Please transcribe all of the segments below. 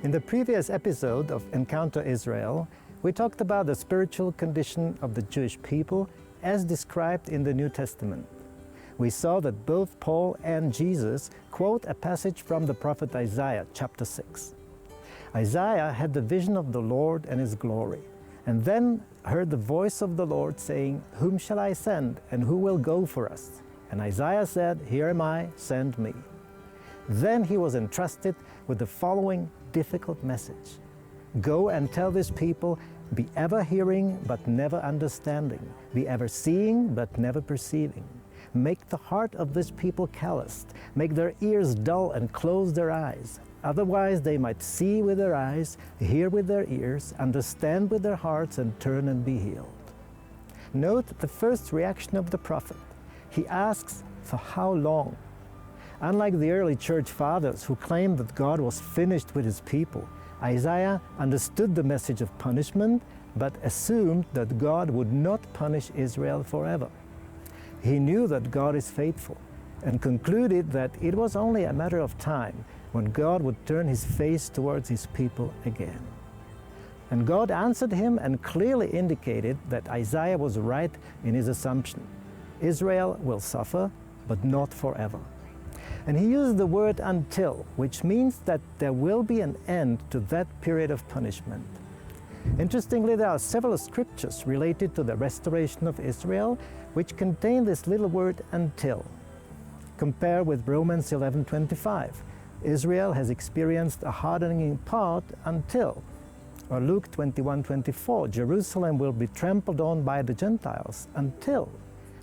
In the previous episode of Encounter Israel, we talked about the spiritual condition of the Jewish people as described in the New Testament. We saw that both Paul and Jesus quote a passage from the prophet Isaiah, chapter 6. Isaiah had the vision of the Lord and His glory, and then heard the voice of the Lord saying, "Whom shall I send, and who will go for us?" And Isaiah said, "Here am I, send me." Then he was entrusted with the following difficult message. "Go and tell this people, be ever hearing but never understanding, be ever seeing but never perceiving. Make the heart of this people calloused, make their ears dull and close their eyes. Otherwise they might see with their eyes, hear with their ears, understand with their hearts, and turn and be healed." Note the first reaction of the prophet. He asks, for how long? Unlike the early church fathers who claimed that God was finished with His people, Isaiah understood the message of punishment, but assumed that God would not punish Israel forever. He knew that God is faithful, and concluded that it was only a matter of time when God would turn His face towards His people again. And God answered him and clearly indicated that Isaiah was right in his assumption. Israel will suffer, but not forever. And he used the word "until," which means that there will be an end to that period of punishment. Interestingly, there are several scriptures related to the restoration of Israel which contain this little word "until." Compare with Romans 11:25. Israel has experienced a hardening in part until. Or Luke 21:24. Jerusalem will be trampled on by the Gentiles until.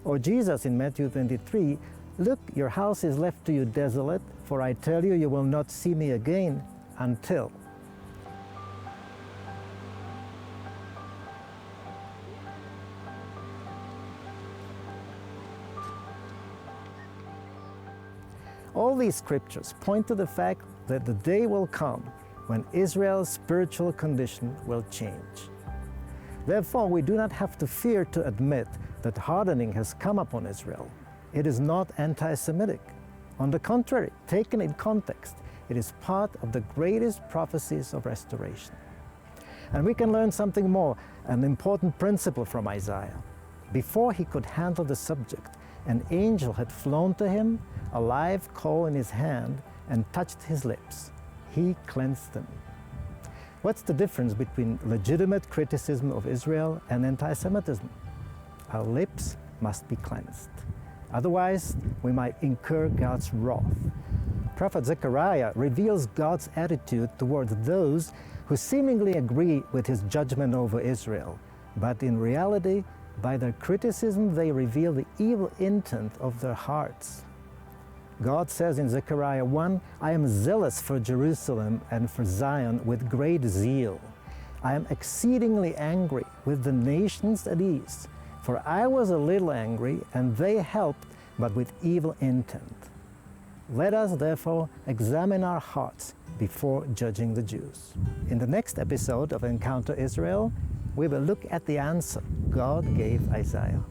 Or Jesus in Matthew 23. Look, your house is left to you desolate, for I tell you, you will not see me again until. All these scriptures point to the fact that the day will come when Israel's spiritual condition will change. Therefore, we do not have to fear to admit that hardening has come upon Israel. It is not anti-Semitic. On the contrary, taken in context, it is part of the greatest prophecies of restoration. And we can learn something more, an important principle from Isaiah. Before he could handle the subject, an angel had flown to him, a live coal in his hand, and touched his lips. He cleansed them. What's the difference between legitimate criticism of Israel and anti-Semitism? Our lips must be cleansed. Otherwise, we might incur God's wrath. Prophet Zechariah reveals God's attitude towards those who seemingly agree with His judgment over Israel, but in reality, by their criticism, they reveal the evil intent of their hearts. God says in Zechariah 1, "I am zealous for Jerusalem and for Zion with great zeal. I am exceedingly angry with the nations at ease. For I was a little angry, and they helped, but with evil intent." Let us therefore examine our hearts before judging the Jews. In the next episode of Encounter Israel, we will look at the answer God gave Isaiah.